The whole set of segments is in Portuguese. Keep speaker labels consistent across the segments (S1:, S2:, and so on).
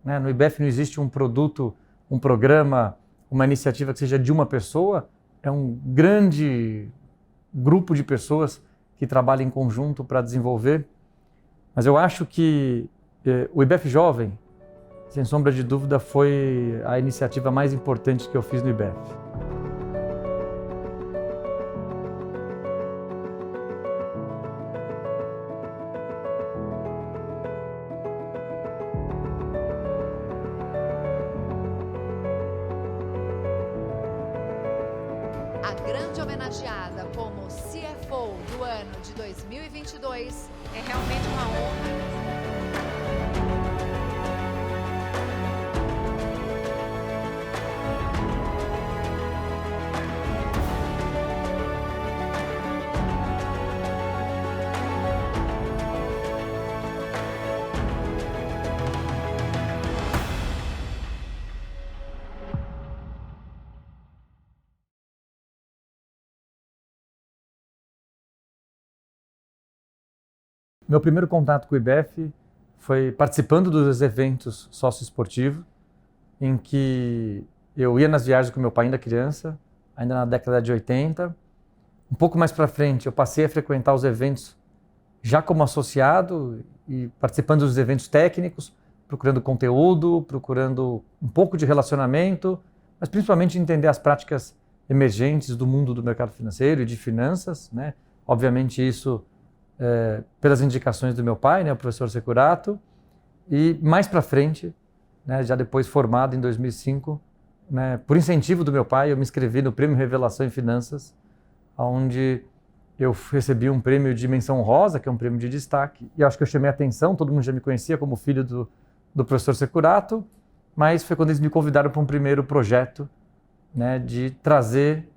S1: né? No IBEF não existe um produto, um programa, uma iniciativa que seja de uma pessoa, é um grande grupo de pessoas que trabalham em conjunto para desenvolver. Mas eu acho que o IBEF Jovem, sem sombra de dúvida, foi a iniciativa mais importante que eu fiz no IBEF.
S2: A grande homenageada como CFO do ano de 2022 é realmente uma honra.
S1: Meu primeiro contato com o IBEF foi participando dos eventos socioesportivos, em que eu ia nas viagens com meu pai ainda criança, ainda na década de 80. Um pouco mais para frente, eu passei a frequentar os eventos já como associado e participando dos eventos técnicos, procurando conteúdo, procurando um pouco de relacionamento, mas principalmente entender as práticas emergentes do mundo do mercado financeiro e de finanças, né? Obviamente isso pelas indicações do meu pai, né, o professor Securato, e mais para frente, né, já depois formado em 2005, né, por incentivo do meu pai, eu me inscrevi no Prêmio Revelação em Finanças, onde eu recebi um prêmio de menção honrosa, que é um prêmio de destaque, e acho que eu chamei a atenção, todo mundo já me conhecia como filho do professor Securato, mas foi quando eles me convidaram para um primeiro projeto, né, de trazer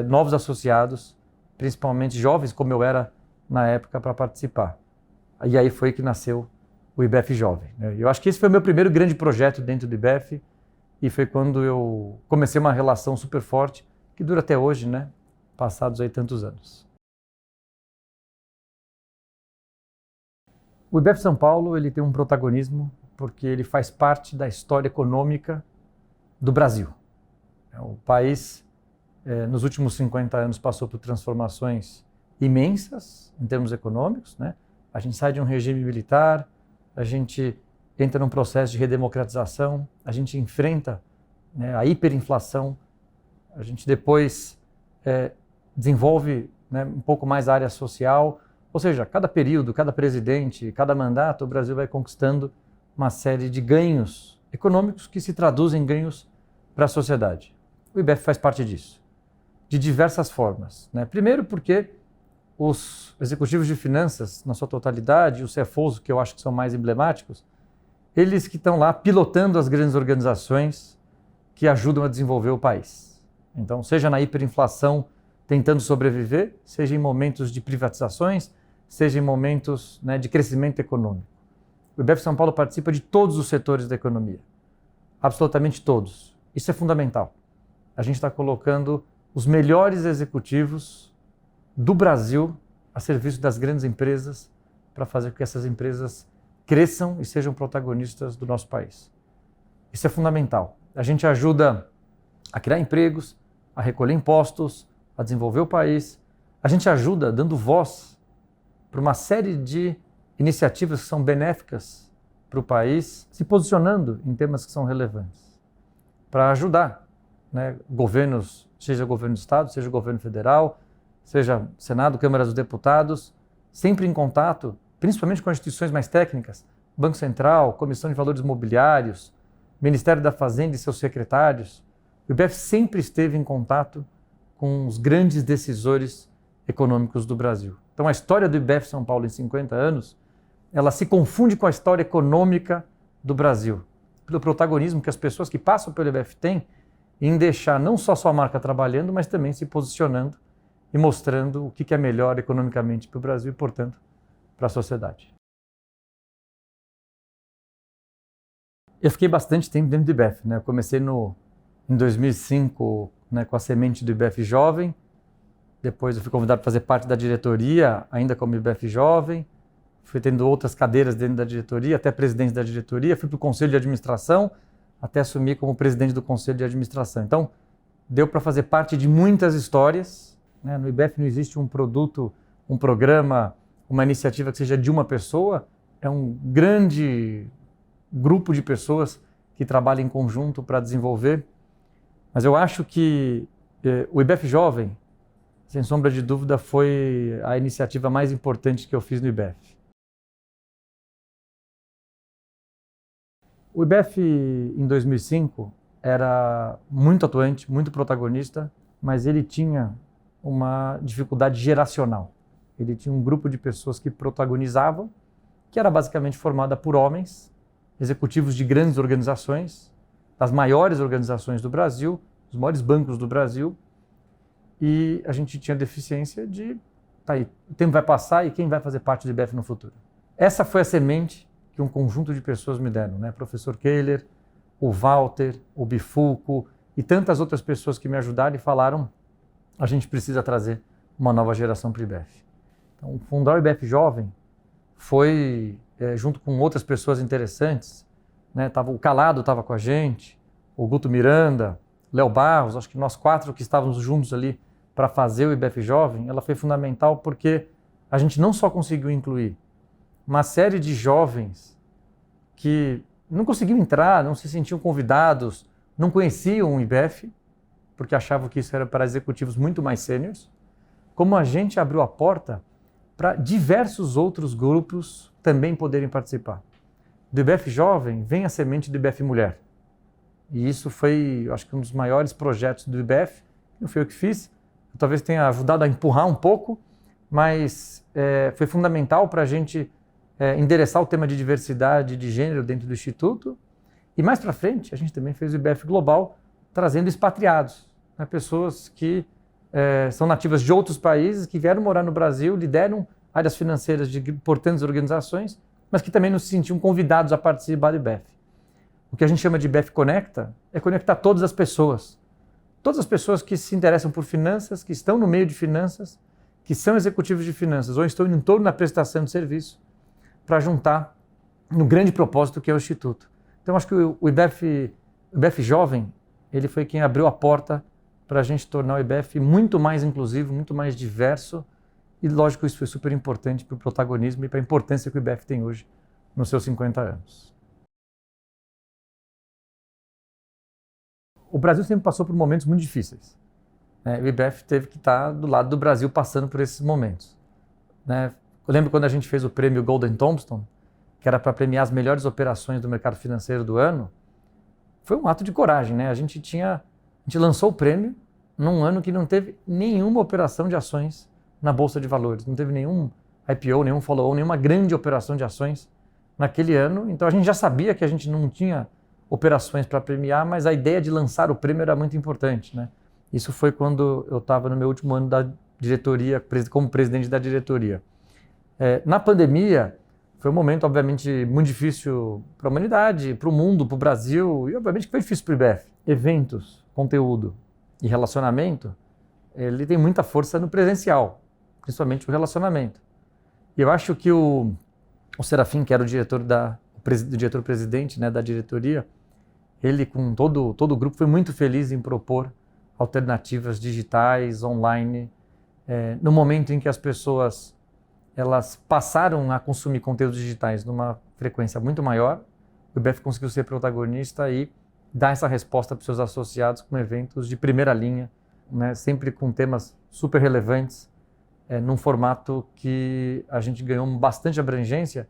S1: novos associados, principalmente jovens, como eu era na época, para participar. E aí foi que nasceu o IBEF Jovem, né? Eu acho que esse foi o meu primeiro grande projeto dentro do IBEF e foi quando eu comecei uma relação super forte, que dura até hoje, né? Passados aí tantos anos. O IBEF São Paulo ele tem um protagonismo porque ele faz parte da história econômica do Brasil. O país, nos últimos 50 anos, passou por transformações imensas em termos econômicos, né? A gente sai de um regime militar, a gente entra num processo de redemocratização, a gente enfrenta, né, a hiperinflação, a gente depois desenvolve, né, um pouco mais a área social, ou seja, cada período, cada presidente, cada mandato, o Brasil vai conquistando uma série de ganhos econômicos que se traduzem em ganhos para a sociedade. O IBEF faz parte disso, de diversas formas, né? Primeiro porque os executivos de finanças, na sua totalidade, os CFOs, que eu acho que são mais emblemáticos, eles que estão lá pilotando as grandes organizações que ajudam a desenvolver o país. Então, seja na hiperinflação, tentando sobreviver, seja em momentos de privatizações, seja em momentos, né, de crescimento econômico. O IBEF São Paulo participa de todos os setores da economia, absolutamente todos. Isso é fundamental. A gente está colocando os melhores executivos do Brasil a serviço das grandes empresas para fazer com que essas empresas cresçam e sejam protagonistas do nosso país. Isso é fundamental. A gente ajuda a criar empregos, a recolher impostos, a desenvolver o país. A gente ajuda dando voz para uma série de iniciativas que são benéficas para o país, se posicionando em temas que são relevantes, para ajudar, né, governos, seja governo do Estado, seja governo federal, seja Senado, Câmara dos Deputados, sempre em contato, principalmente com as instituições mais técnicas, Banco Central, Comissão de Valores Mobiliários, Ministério da Fazenda e seus secretários. O IBEF sempre esteve em contato com os grandes decisores econômicos do Brasil. Então a história do IBEF São Paulo em 50 anos, ela se confunde com a história econômica do Brasil, pelo protagonismo que as pessoas que passam pelo IBEF têm em deixar não só sua marca trabalhando, mas também se posicionando e mostrando o que é melhor economicamente para o Brasil e, portanto, para a sociedade. Eu fiquei bastante tempo dentro do IBEF, né? Eu comecei em 2005, né, com a semente do IBEF Jovem, depois eu fui convidado para fazer parte da diretoria, ainda como IBEF Jovem, fui tendo outras cadeiras dentro da diretoria, até presidente da diretoria, fui para o conselho de administração, até assumir como presidente do conselho de administração. Então, deu para fazer parte de muitas histórias, né? No IBEF não existe um produto, um programa, uma iniciativa que seja de uma pessoa, é um grande grupo de pessoas que trabalham em conjunto para desenvolver. Mas eu acho que o IBEF Jovem, sem sombra de dúvida, foi a iniciativa mais importante que eu fiz no IBEF. O IBEF, em 2005, era muito atuante, muito protagonista, mas ele tinha uma dificuldade geracional. Ele tinha um grupo de pessoas que protagonizavam, que era basicamente formada por homens, executivos de grandes organizações, das maiores organizações do Brasil, os maiores bancos do Brasil, e a gente tinha deficiência de, tá aí, o tempo vai passar e quem vai fazer parte do IBEF no futuro? Essa foi a semente que um conjunto de pessoas me deram, né? Professor Kehler, o Walter, o Bifulco e tantas outras pessoas que me ajudaram e falaram: a gente precisa trazer uma nova geração para o IBEF. Então, fundar o IBEF Jovem foi, junto com outras pessoas interessantes, né? O Calado estava com a gente, o Guto Miranda, Léo Barros, acho que nós 4 que estávamos juntos ali para fazer o IBEF Jovem, ela foi fundamental porque a gente não só conseguiu incluir uma série de jovens que não conseguiam entrar, não se sentiam convidados, não conheciam o IBEF, porque achavam que isso era para executivos muito mais sêniores, como a gente abriu a porta para diversos outros grupos também poderem participar. Do IBEF Jovem vem a semente do IBEF Mulher. E isso foi, acho que um dos maiores projetos do IBEF, não foi eu que fiz, eu talvez tenha ajudado a empurrar um pouco, mas foi fundamental para a gente endereçar o tema de diversidade de gênero dentro do Instituto. E mais para frente, a gente também fez o IBEF Global, trazendo expatriados, né? Pessoas que são nativas de outros países, que vieram morar no Brasil, lideram áreas financeiras de importantes organizações, mas que também não se sentiam convidados a participar do IBEF. O que a gente chama de IBEF Conecta é conectar todas as pessoas que se interessam por finanças, que estão no meio de finanças, que são executivos de finanças ou estão em torno da prestação de serviço, para juntar no grande propósito que é o Instituto. Então, acho que o IBEF Jovem, ele foi quem abriu a porta para a gente tornar o IBEF muito mais inclusivo, muito mais diverso, e lógico, isso foi super importante para o protagonismo e para a importância que o IBEF tem hoje nos seus 50 anos. O Brasil sempre passou por momentos muito difíceis, né? O IBEF teve que estar do lado do Brasil passando por esses momentos, né? Eu lembro quando a gente fez o prêmio Golden Tombstone, que era para premiar as melhores operações do mercado financeiro do ano. Foi um ato de coragem, né? A gente lançou o prêmio num ano que não teve nenhuma operação de ações na Bolsa de Valores. Não teve nenhum IPO, nenhum follow-on, nenhuma grande operação de ações naquele ano. Então a gente já sabia que a gente não tinha operações para premiar, mas a ideia de lançar o prêmio era muito importante, né? Isso foi quando eu estava no meu último ano da diretoria, como presidente da diretoria. Na pandemia, foi um momento, obviamente, muito difícil para a humanidade, para o mundo, para o Brasil, e obviamente que foi difícil para o IBEF. Eventos, conteúdo e relacionamento, ele tem muita força no presencial, principalmente o relacionamento. E eu acho que o Serafim, que era o diretor-presidente, né, da diretoria, ele com todo o grupo foi muito feliz em propor alternativas digitais, online, no momento em que as pessoas elas passaram a consumir conteúdos digitais numa frequência muito maior. O IBEF conseguiu ser protagonista e dar essa resposta para os seus associados com eventos de primeira linha, né, sempre com temas super relevantes, num formato que a gente ganhou bastante abrangência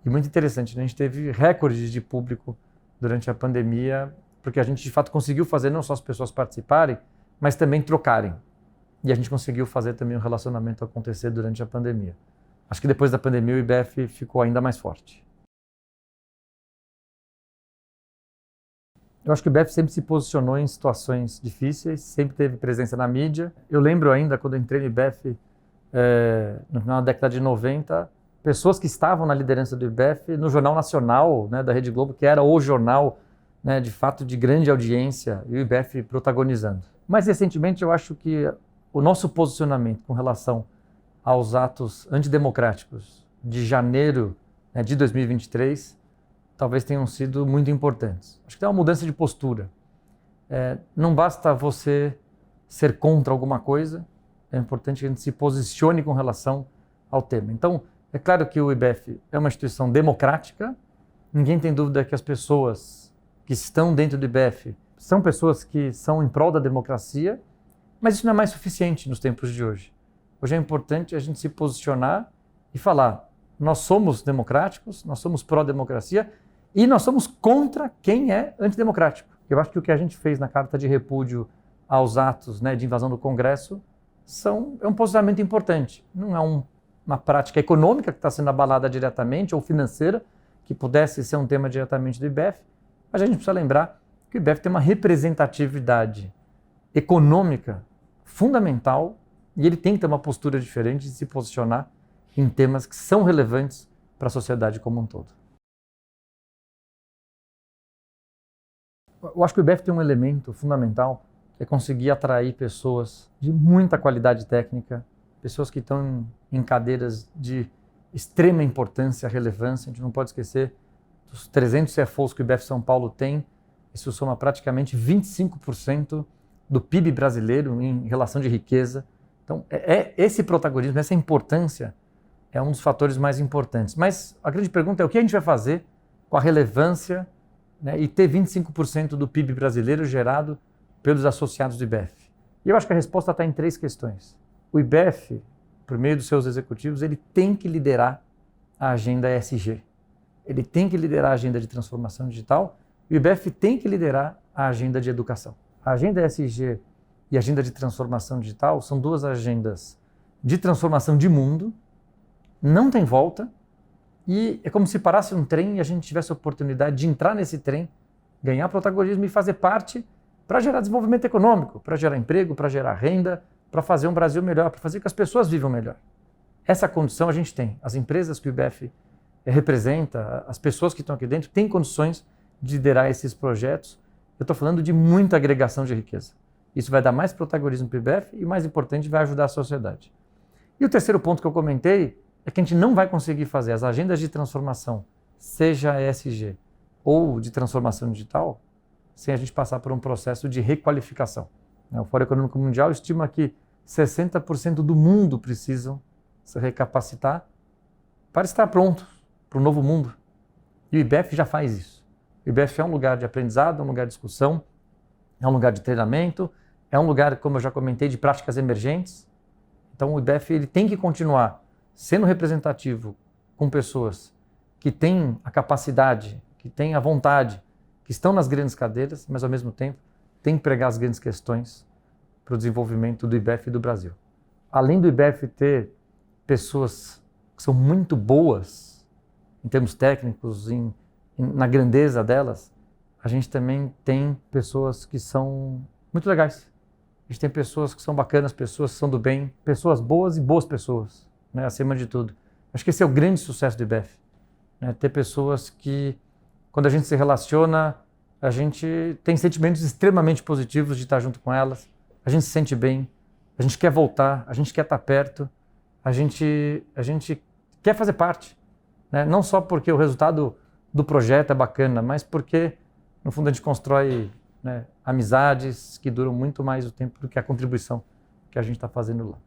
S1: e muito interessante, né? A gente teve recordes de público durante a pandemia, porque a gente de fato conseguiu fazer não só as pessoas participarem, mas também trocarem. E a gente conseguiu fazer também o relacionamento acontecer durante a pandemia. Acho que depois da pandemia o IBEF ficou ainda mais forte. Eu acho que o IBEF sempre se posicionou em situações difíceis, sempre teve presença na mídia. Eu lembro ainda, quando eu entrei no IBEF, no final da década de 90, pessoas que estavam na liderança do IBEF no Jornal Nacional, né, da Rede Globo, que era o jornal, né, de fato de grande audiência, e o IBEF protagonizando. Mais recentemente, eu acho que o nosso posicionamento com relação aos atos antidemocráticos de janeiro, né, de 2023 talvez tenham sido muito importantes. Acho que tem uma mudança de postura. Não basta você ser contra alguma coisa, é importante que a gente se posicione com relação ao tema. Então, é claro que o IBEF é uma instituição democrática, ninguém tem dúvida que as pessoas que estão dentro do IBEF são pessoas que são em prol da democracia, mas isso não é mais suficiente nos tempos de hoje. Hoje é importante a gente se posicionar e falar, nós somos democráticos, nós somos pró-democracia e nós somos contra quem é antidemocrático. Eu acho que o que a gente fez na carta de repúdio aos atos, né, de invasão do Congresso é um posicionamento importante. Não é uma prática econômica que está sendo abalada diretamente ou financeira, que pudesse ser um tema diretamente do IBEF, mas a gente precisa lembrar que o IBEF tem uma representatividade econômica fundamental e ele tem que ter uma postura diferente de se posicionar em temas que são relevantes para a sociedade como um todo. Eu acho que o IBEF tem um elemento fundamental que é conseguir atrair pessoas de muita qualidade técnica, pessoas que estão em cadeiras de extrema importância, relevância. A gente não pode esquecer dos 300 CFOs que o IBEF São Paulo tem, isso soma praticamente 25% do PIB brasileiro em relação de riqueza. Então, esse protagonismo, essa importância é um dos fatores mais importantes. Mas a grande pergunta é o que a gente vai fazer com a relevância, né, e ter 25% do PIB brasileiro gerado pelos associados do IBEF. E eu acho que a resposta está em 3 questões. O IBEF, por meio dos seus executivos, ele tem que liderar a agenda ESG. Ele tem que liderar a agenda de transformação digital e o IBEF tem que liderar a agenda de educação. A agenda ESG e a agenda de transformação digital são 2 agendas de transformação de mundo, não tem volta, e é como se parasse um trem e a gente tivesse a oportunidade de entrar nesse trem, ganhar protagonismo e fazer parte para gerar desenvolvimento econômico, para gerar emprego, para gerar renda, para fazer um Brasil melhor, para fazer que as pessoas vivam melhor. Essa condição a gente tem. As empresas que o IBEF representa, as pessoas que estão aqui dentro, têm condições de liderar esses projetos. Eu estou falando de muita agregação de riqueza. Isso vai dar mais protagonismo para o IBEF e, mais importante, vai ajudar a sociedade. E o terceiro ponto que eu comentei é que a gente não vai conseguir fazer as agendas de transformação, seja ESG ou de transformação digital, sem a gente passar por um processo de requalificação. O Fórum Econômico Mundial estima que 60% do mundo precisam se recapacitar para estar pronto para o novo mundo. E o IBEF já faz isso. O IBEF é um lugar de aprendizado, é um lugar de discussão, é um lugar de treinamento, é um lugar, como eu já comentei, de práticas emergentes. Então o IBEF ele tem que continuar sendo representativo com pessoas que têm a capacidade, que têm a vontade, que estão nas grandes cadeiras, mas ao mesmo tempo tem que pregar as grandes questões para o desenvolvimento do IBEF e do Brasil. Além do IBEF ter pessoas que são muito boas em termos técnicos, na grandeza delas, a gente também tem pessoas que são muito legais. A gente tem pessoas que são bacanas, pessoas que são do bem, pessoas boas e boas pessoas, né, acima de tudo. Acho que esse é o grande sucesso do IBEF. Né, ter pessoas que, quando a gente se relaciona, a gente tem sentimentos extremamente positivos de estar junto com elas, a gente se sente bem, a gente quer voltar, a gente quer estar perto, a gente quer fazer parte. Né? Não só porque o resultado do projeto é bacana, mas porque, no fundo, a gente constrói, né, amizades que duram muito mais o tempo do que a contribuição que a gente está fazendo lá.